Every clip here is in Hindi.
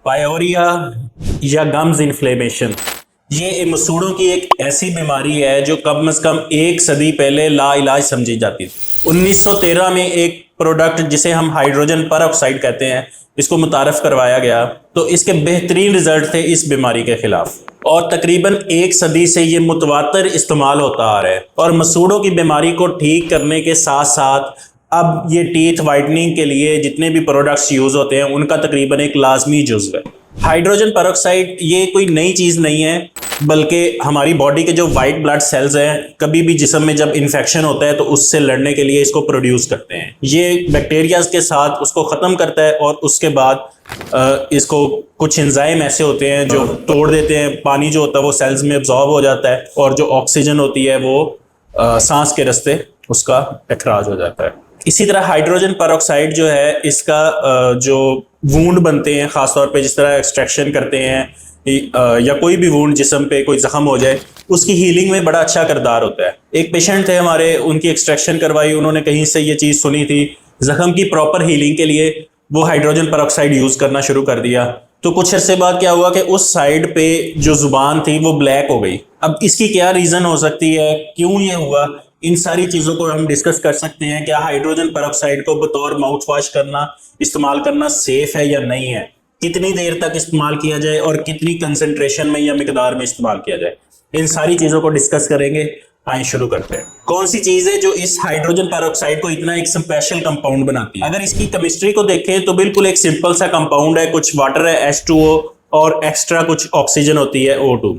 पायोरिया या गम्स इन्फ्लेमेशन, ये मसूड़ों की एक ऐसी बीमारी है जो कम से कम 1 सदी पहले लाइलाज समझी जाती थी। 1913 में एक प्रोडक्ट जिसे हम हाइड्रोजन परऑक्साइड कहते हैं, इसको मुतारफ करवाया गया, तो इसके बेहतरीन रिजल्ट थे इस बीमारी के खिलाफ, और तकरीबन 1 सदी से ये मुतवातर इस्तेमाल होता आ रहा है। और मसूड़ों की बीमारी को ठीक करने के साथ साथ अब ये टीथ वाइटनिंग के लिए जितने भी प्रोडक्ट्स यूज़ होते हैं उनका तकरीबन एक लाजमी जुज़्व है। हाइड्रोजन परऑक्साइड ये कोई नई चीज़ नहीं है, बल्कि हमारी बॉडी के जो वाइट ब्लड सेल्स हैं कभी भी जिस्म में जब इन्फेक्शन होता है तो उससे लड़ने के लिए इसको प्रोड्यूस करते हैं। ये बैक्टीरियाज के साथ उसको ख़त्म करता है और उसके बाद इसको कुछ एंजाइम ऐसे होते हैं जो तोड़ देते हैं, पानी जो होता है वो सेल्स में एब्जॉर्ब हो जाता है और जो ऑक्सीजन होती है वो सांस के रास्ते उसका इखराज हो जाता है। इसी तरह हाइड्रोजन परऑक्साइड जो है इसका जो वूंड बनते हैं, ख़ासतौर पे जिस तरह एक्सट्रैक्शन करते हैं या कोई भी वूंड जिस्म पे कोई जख्म हो जाए उसकी हीलिंग में बड़ा अच्छा किरदार होता है। एक पेशेंट थे हमारे, उनकी एक्सट्रैक्शन करवाई, उन्होंने कहीं से ये चीज़ सुनी थी, जख्म की प्रॉपर हीलिंग के लिए वो हाइड्रोजन परऑक्साइड यूज़ करना शुरू कर दिया। तो कुछ अर्से बाद क्या हुआ कि उस साइड पे जो जुबान थी वो ब्लैक हो गई। अब इसकी क्या रीज़न हो सकती है, क्यों ये हुआ, इन सारी चीज़ों को हम डिस्कस कर सकते हैं। क्या हाइड्रोजन परऑक्साइड को बतौर माउथ वॉश करना, इस्तेमाल करना सेफ है या नहीं है, कितनी देर तक इस्तेमाल किया जाए और कितनी कंसंट्रेशन में या मिकदार में इस्तेमाल किया जाए, इन सारी चीज़ों को डिस्कस करेंगे। आइए शुरू करते हैं। कौन सी चीज़ है जो इस हाइड्रोजन परऑक्साइड को इतना एक स्पेशल कंपाउंड बनाती है? अगर इसकी केमिस्ट्री को देखें तो बिल्कुल एक सिंपल सा कंपाउंड है, कुछ वाटर है H2O और एक्स्ट्रा कुछ ऑक्सीजन होती है O2।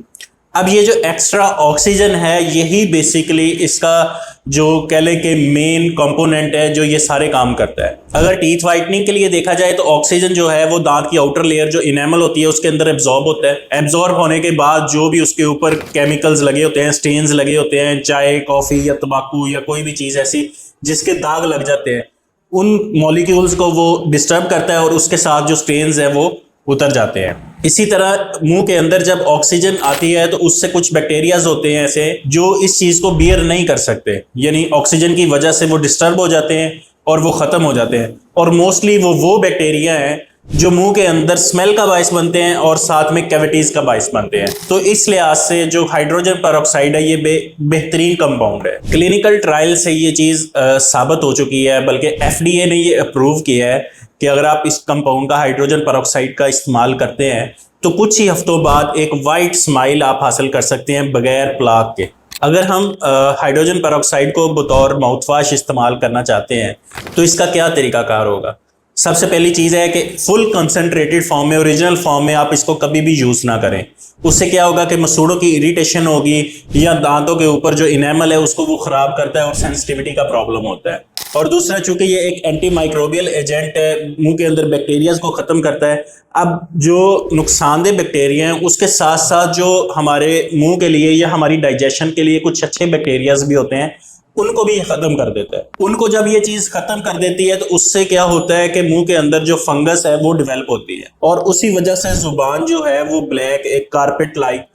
अब ये जो एक्स्ट्रा ऑक्सीजन है यही बेसिकली इसका जो कह लें कि मेन कंपोनेंट है जो ये सारे काम करता है। अगर टीथ वाइटनिंग के लिए देखा जाए तो ऑक्सीजन जो है वो दांत की आउटर लेयर जो इनेमल होती है उसके अंदर एब्जॉर्ब होता है। एब्जॉर्ब होने के बाद जो भी उसके ऊपर केमिकल्स लगे होते हैं, स्टेन्स लगे होते हैं, चाय, कॉफ़ी या तंबाकू या कोई भी चीज़ ऐसी जिसके दाग लग जाते हैं, उन मॉलिक्यूल्स को वो डिस्टर्ब करता है और उसके साथ जो स्टेन्स हैं वो उतर जाते हैं। इसी तरह मुंह के अंदर जब ऑक्सीजन आती है तो उससे कुछ बैक्टीरियाज होते हैं ऐसे जो इस चीज़ को बियर नहीं कर सकते, यानी ऑक्सीजन की वजह से वो डिस्टर्ब हो जाते हैं और वो ख़त्म हो जाते हैं। और मोस्टली वो बैक्टीरिया हैं जो मुंह के अंदर स्मेल का बायस बनते हैं और साथ में कैविटीज़ का बायस बनते हैं। तो इस लिहाज से जो हाइड्रोजन परऑक्साइड है ये बेहतरीन कंपाउंड है। क्लिनिकल ट्रायल से ये चीज़ साबित हो चुकी है, बल्कि FDA ने ये अप्रूव किया है कि अगर आप इस कंपाउंड का, हाइड्रोजन परऑक्साइड का इस्तेमाल करते हैं तो कुछ ही हफ्तों बाद एक वाइट स्माइल आप हासिल कर सकते हैं बगैर प्लाक के। अगर हम हाइड्रोजन परऑक्साइड को बतौर माउथ वॉश इस्तेमाल करना चाहते हैं तो इसका क्या तरीकाकार होगा? सबसे पहली चीज़ है कि फुल कंसनट्रेटेड फॉर्म में, ओरिजिनल फॉर्म में आप इसको कभी भी यूज़ ना करें। उससे क्या होगा कि मसूड़ों की इरिटेशन होगी या दांतों के ऊपर जो इनेमल है उसको वो ख़राब करता है और सेंसिटिविटी का प्रॉब्लम होता है। और दूसरा, चूंकि ये एक एंटी माइक्रोबियल एजेंट है, मुंह के अंदर बैक्टीरियाज को ख़त्म करता है। अब जो नुकसानदेह बैक्टीरिया हैं उसके साथ साथ जो हमारे मुंह के लिए या हमारी डाइजेशन के लिए कुछ अच्छे बैक्टीरियाज भी होते हैं उनको भी ख़त्म कर देता है। उनको जब ये चीज़ ख़त्म कर देती है तो उससे क्या होता है कि मुंह के अंदर जो फंगस है वो डेवलप होती है और उसी वजह से जुबान जो है वो ब्लैक, एक कारपेट लाइक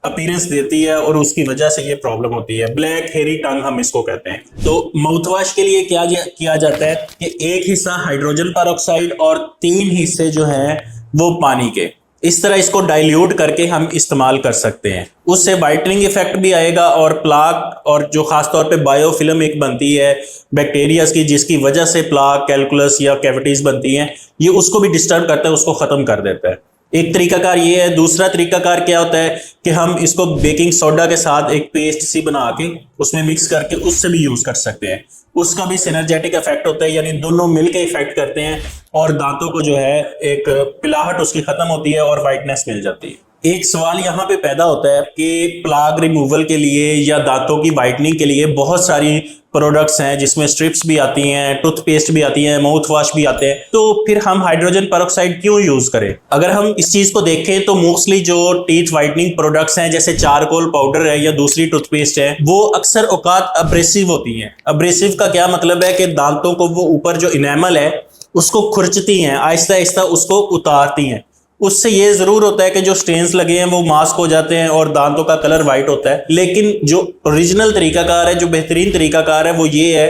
अपीयरेंस देती है और उसकी वजह से ये प्रॉब्लम होती है। ब्लैक हेरी टंग हम इसको कहते हैं। तो माउथ वॉश के लिए क्या किया जाता है कि एक हिस्सा हाइड्रोजन परऑक्साइड और 3 हिस्से जो हैं वो पानी के, इस तरह इसको डाइल्यूट करके हम इस्तेमाल कर सकते हैं। उससे वाइटनिंग इफेक्ट भी आएगा और प्लाक और जो खासतौर पे बायोफिल्म एक बनती है बैक्टीरियाज की जिसकी वजह से प्लाक, कैलकुलस या कैविटीज बनती हैं, ये उसको भी डिस्टर्ब करता है, उसको ख़त्म कर देता है। एक तरीकाकार ये है। दूसरा तरीकाकार क्या होता है कि हम इसको बेकिंग सोडा के साथ एक पेस्ट सी बना के उसमें मिक्स करके उससे भी यूज़ कर सकते हैं। उसका भी सिनर्जेटिक इफेक्ट होता है, यानी दोनों मिलकर इफेक्ट करते हैं और दांतों को जो है एक पिलाहट उसकी ख़त्म होती है और वाइटनेस मिल जाती है। एक सवाल यहाँ पे पैदा होता है कि प्लाग रिमूवल के लिए या दांतों की वाइटनिंग के लिए बहुत सारी प्रोडक्ट्स हैं जिसमें स्ट्रिप्स भी आती हैं, टूथपेस्ट भी आती है, माउथ वॉश भी आते हैं, तो फिर हम हाइड्रोजन परऑक्साइड क्यों यूज़ करें? अगर हम इस चीज़ को देखें तो मोस्टली जो टीथ वाइटनिंग प्रोडक्ट्स हैं जैसे चारकोल पाउडर है या दूसरी टूथपेस्ट है वो अक्सर औकात अब्रेसिव होती हैं। अब्रेसिव का क्या मतलब है कि दांतों को वो ऊपर जो इनेमल है उसको खुरचती हैं, आहिस्ता आहिस्ता उसको उतारती हैं। उससे ये ज़रूर होता है कि जो स्टेन्स लगे हैं वो मास्क हो जाते हैं और दांतों का कलर वाइट होता है। लेकिन जो ओरिजिनल तरीकाकार है, जो बेहतरीन तरीकाकार है वो ये है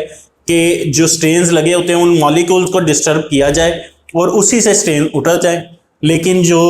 कि जो स्टेन्स लगे होते हैं उन मॉलिक्यूल्स को डिस्टर्ब किया जाए और उसी से स्टेन उतर जाए। लेकिन जो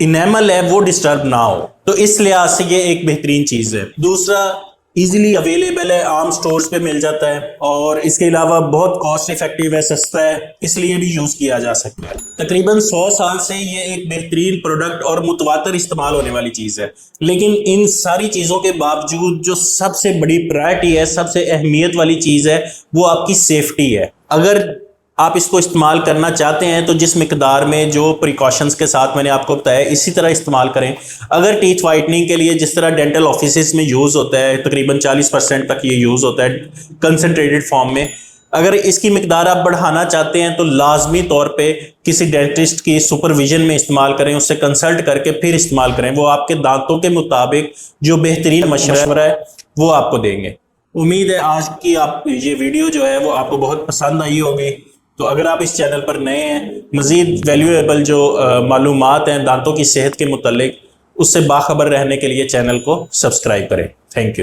इनेमल है वो डिस्टर्ब ना हो। तो इस लिहाज से ये एक बेहतरीन चीज़ है। दूसरा, इजीली अवेलेबल है, आम स्टोर्स पे मिल जाता है, और इसके अलावा बहुत कॉस्ट इफेक्टिव है, सस्ता है, इसलिए भी यूज़ किया जा सकता है। तकरीबन 100 साल से ये एक बेहतरीन प्रोडक्ट और मुतवातर इस्तेमाल होने वाली चीज़ है। लेकिन इन सारी चीज़ों के बावजूद जो सबसे बड़ी प्रायोरिटी है, सबसे अहमियत वाली चीज़ है, वो आपकी सेफ्टी है। अगर आप इसको इस्तेमाल करना चाहते हैं तो जिस मिकदार में जो प्रिकॉशंस के साथ मैंने आपको बताया इसी तरह इस्तेमाल करें। अगर टीथ वाइटनिंग के लिए जिस तरह डेंटल ऑफिसेज में यूज़ होता है, तकरीबन 40% तक ये यूज़ होता है कंसनट्रेटेड फॉर्म में, अगर इसकी मिकदार आप बढ़ाना चाहते हैं तो लाजमी तौर पे किसी डेंटिस्ट की सुपरविजन में इस्तेमाल करें, उससे कंसल्ट करके फिर इस्तेमाल करें। वो आपके दांतों के मुताबिक जो बेहतरीन मशवरा है वो आपको देंगे। उम्मीद है आज की आप ये वीडियो जो है वो आपको बहुत पसंद आई होगी। तो अगर आप इस चैनल पर नए हैं, मज़ीद वैल्यूएबल जो मालूमात हैं दांतों की सेहत के मुतल्लिक, उससे बाखबर रहने के लिए चैनल को सब्सक्राइब करें। Thank you.